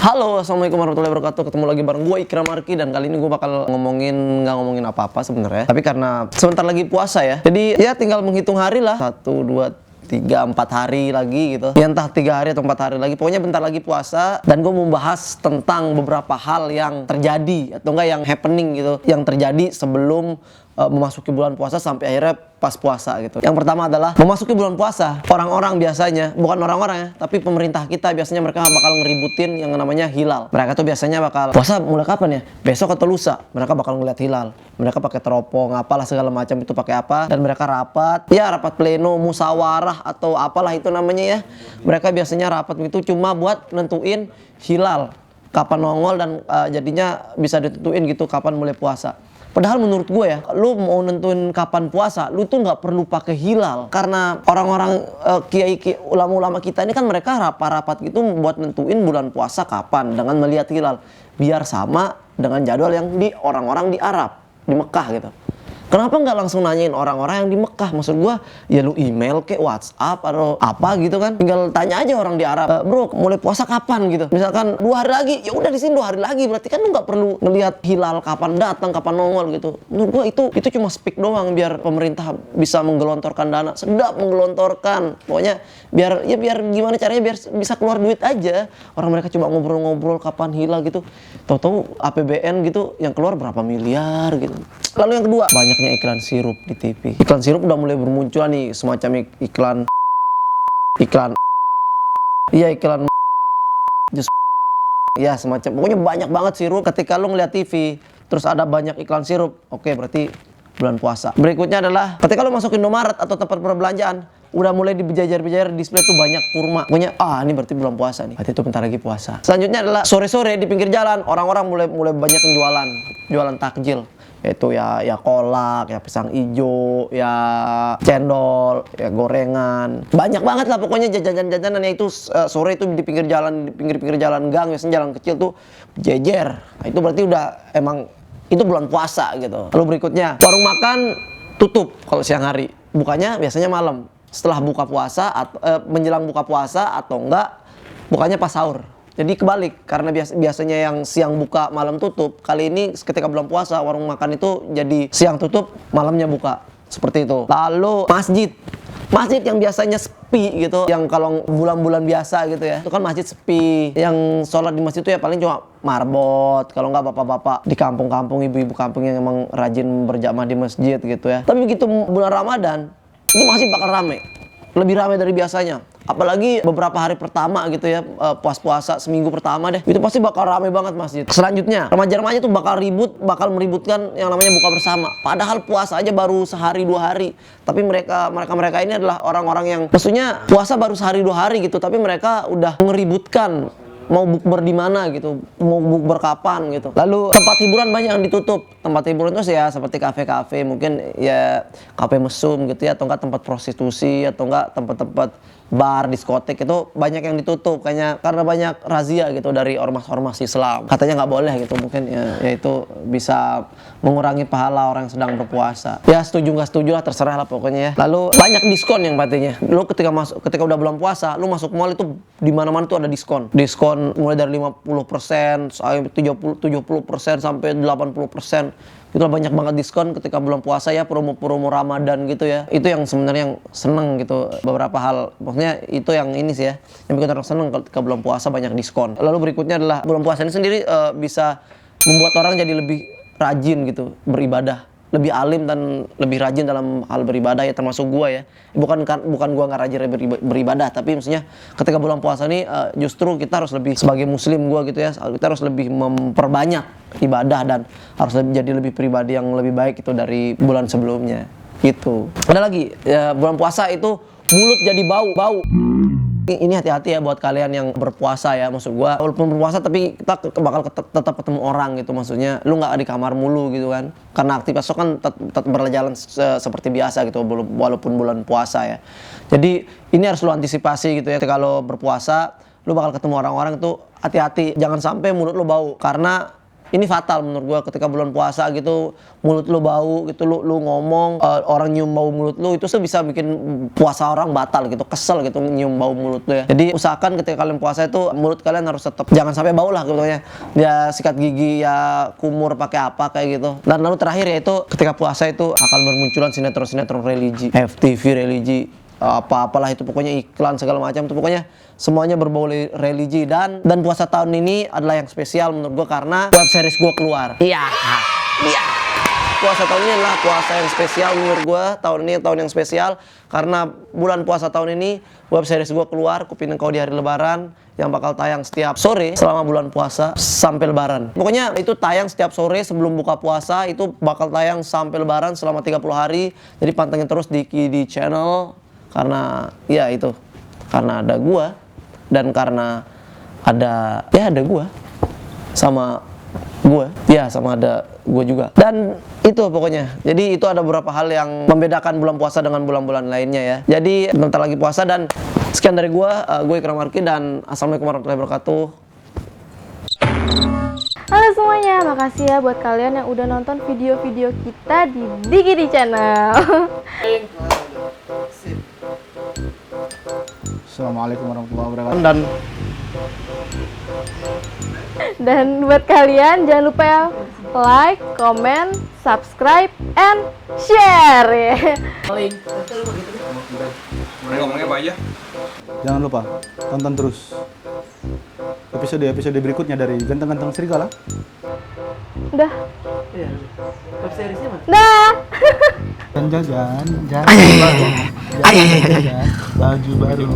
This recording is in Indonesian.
Halo, assalamualaikum warahmatullahi wabarakatuh. Ketemu lagi bareng gue Ikram Arki, dan kali ini gue bakal nggak ngomongin apa-apa sebenarnya. Tapi karena sebentar lagi puasa ya, jadi ya tinggal menghitung hari lah. 1, 2, 3, 4 hari lagi gitu. Ya entah 3 hari atau 4 hari lagi. Pokoknya bentar lagi puasa, dan gue mau bahas tentang beberapa hal yang terjadi atau enggak yang happening gitu, yang terjadi sebelum memasuki bulan puasa sampai akhirnya pas puasa gitu. Yang pertama adalah memasuki bulan puasa, orang-orang biasanya, bukan orang-orang ya, tapi pemerintah kita biasanya mereka bakal ngeributin yang namanya hilal. Mereka tuh biasanya bakal puasa mulai kapan ya? Besok atau lusa. Mereka bakal ngeliat hilal. Mereka pakai teropong, apalah segala macam itu pakai apa, dan mereka rapat, ya rapat pleno, musyawarah atau apalah itu namanya ya. Mereka biasanya rapat itu cuma buat nentuin hilal kapan nongol, dan jadinya bisa ditentuin gitu kapan mulai puasa. Padahal menurut gue ya, lu mau nentuin kapan puasa, lu tuh nggak perlu pakai hilal. Karena orang-orang kiai ulama-ulama kita ini kan mereka rapat-rapat gitu buat nentuin bulan puasa kapan dengan melihat hilal. Biar sama dengan jadwal yang di orang-orang di Arab, di Mekah gitu. Kenapa nggak langsung nanyain orang-orang yang di Mekah? Maksud gue, ya lu email kek, WhatsApp atau apa gitu kan? Tinggal tanya aja orang di Arab, bro mulai puasa kapan gitu. Misalkan 2 hari lagi, ya udah di sini 2 hari lagi. Berarti kan lu nggak perlu ngelihat hilal kapan datang, kapan nongol gitu. Menurut gue itu cuma speak doang biar pemerintah bisa menggelontorkan dana, sedap menggelontorkan. Pokoknya biar gimana caranya biar bisa keluar duit aja. Orang mereka coba ngobrol-ngobrol kapan hilal gitu. Tahu-tahu APBN gitu yang keluar berapa miliar gitu. Lalu yang kedua, banyaknya iklan sirup di TV. Iklan sirup udah mulai bermunculan nih, semacam iklan jus, ya semacam, pokoknya banyak banget sirup. Ketika lu ngeliat TV terus ada banyak iklan sirup, oke, berarti bulan puasa. Berikutnya adalah ketika lu masuk Indomaret atau tempat perbelanjaan, udah mulai dibejajar-bejajar display tuh banyak kurma. Pokoknya ini berarti bulan puasa nih. Berarti itu bentar lagi puasa. Selanjutnya adalah sore-sore di pinggir jalan, orang-orang mulai banyak yang jualan takjil. Yaitu ya kolak, ya pisang ijo, ya cendol, ya gorengan. Banyak banget lah pokoknya jajanan-jajanan yang itu sore itu di pinggir jalan gang, biasanya jalan kecil tuh jejer. Nah, itu berarti udah emang itu bulan puasa gitu. Lalu berikutnya, warung makan tutup kalau siang hari. Bukanya biasanya malam. Setelah buka puasa atau menjelang buka puasa, atau enggak bukanya pas sahur. Jadi kebalik, karena biasanya yang siang buka malam tutup, kali ini ketika bulan puasa warung makan itu jadi siang tutup malamnya buka, seperti itu. Lalu masjid yang biasanya sepi gitu, yang kalau bulan-bulan biasa gitu ya, itu kan masjid sepi. Yang sholat di masjid itu ya paling cuma marbot, kalau nggak bapak-bapak di kampung-kampung, ibu-ibu kampung yang emang rajin berjamaah di masjid gitu ya. Tapi begitu bulan Ramadan, itu masjid bakal rame, lebih rame dari biasanya. Apalagi beberapa hari pertama gitu ya, puasa seminggu pertama deh, itu pasti bakal rame banget masjid. Selanjutnya, remaja-remaja tuh bakal meributkan yang namanya buka bersama. Padahal puasa aja baru sehari 2 hari, tapi mereka ini adalah orang-orang yang maksudnya puasa baru sehari 2 hari gitu, tapi mereka udah ngeributkan mau bukber di mana gitu, mau bukber kapan gitu. Lalu tempat hiburan banyak yang ditutup. Tempat hiburan itu ya seperti kafe-kafe, mungkin ya kafe mesum gitu ya, atau enggak tempat prostitusi, atau enggak tempat-tempat bar, diskotek, itu banyak yang ditutup kayaknya karena banyak razia gitu dari ormas-ormas Islam. Katanya nggak boleh gitu, mungkin ya itu bisa mengurangi pahala orang yang sedang berpuasa. Ya setuju nggak setuju lah, terserah lah pokoknya ya. Lalu banyak diskon yang pastinya. Lu ketika udah bulan puasa, lu masuk mall itu di mana-mana tuh ada diskon. Diskon mulai dari 50%, 70% sampai 80%. Itu banyak banget diskon ketika bulan puasa ya, promo-promo Ramadan gitu ya. Itu yang sebenarnya yang seneng gitu, beberapa hal. Maksudnya itu yang ini sih ya, yang bikin orang seneng ketika bulan puasa banyak diskon. Lalu berikutnya adalah bulan puasa ini sendiri bisa membuat orang jadi lebih rajin gitu beribadah, lebih alim dan lebih rajin dalam hal beribadah ya, termasuk gua ya. Bukan gua nggak rajin beribadah, tapi maksudnya ketika bulan puasa ini justru kita harus lebih, sebagai muslim gua gitu ya, kita harus lebih memperbanyak ibadah dan harus jadi lebih pribadi yang lebih baik itu dari bulan sebelumnya gitu. Ada lagi ya, bulan puasa itu mulut jadi bau. Ini hati-hati ya buat kalian yang berpuasa ya, maksud gua walaupun berpuasa tapi kita bakal tetap ketemu orang gitu, maksudnya lu nggak di kamar mulu gitu kan, karena aktivitas kan tetap berjalan seperti biasa gitu walaupun bulan puasa ya. Jadi ini harus lu antisipasi gitu ya, kalau berpuasa lu bakal ketemu orang-orang tuh hati-hati, jangan sampai mulut lu bau, karena Ini fatal menurut gua ketika bulan puasa gitu, mulut lu bau gitu, lu ngomong, orang nyium bau mulut lu, itu bisa bikin puasa orang batal gitu, kesel gitu nyium bau mulut lu ya. Jadi usahakan ketika kalian puasa itu mulut kalian harus tetap jangan sampai bau lah gitu ya. Dia sikat gigi ya, kumur pakai apa kayak gitu. Dan lalu terakhir yaitu ketika puasa itu akan bermunculan sinetron-sinetron religi, FTV religi, apalah itu, pokoknya iklan segala macam itu, pokoknya semuanya berbau religi. Dan puasa tahun ini adalah yang spesial menurut gua karena web series gua keluar. Iya. Puasa tahun ini adalah puasa yang spesial menurut gua. Tahun ini tahun yang spesial karena bulan puasa tahun ini web series gua keluar, Kupinang Kau di Hari Lebaran, yang bakal tayang setiap sore selama bulan puasa sampai lebaran. Pokoknya itu tayang setiap sore sebelum buka puasa, itu bakal tayang sampai lebaran selama 30 hari. Jadi pantengin terus di channel karena ya itu, karena ada gua dan karena ada gua sama gua, ya sama ada gua juga. Dan itu pokoknya. Jadi itu ada beberapa hal yang membedakan bulan puasa dengan bulan-bulan lainnya ya. Jadi bentar lagi puasa. Dan sekian dari gua Ikram Arki, dan assalamualaikum warahmatullahi wabarakatuh. Halo semuanya, makasih ya buat kalian yang udah nonton video-video kita di Digidi Channel. Assalamualaikum warahmatullahi wabarakatuh. Dan buat kalian jangan lupa ya like, comment, subscribe, and share ya. Ngomongnya apa aja? Jangan lupa tonton terus episode berikutnya dari Ganteng-Ganteng Serigala. Udah. Iya. Web seriesnya mana? Dah. Dan jajan baju baru.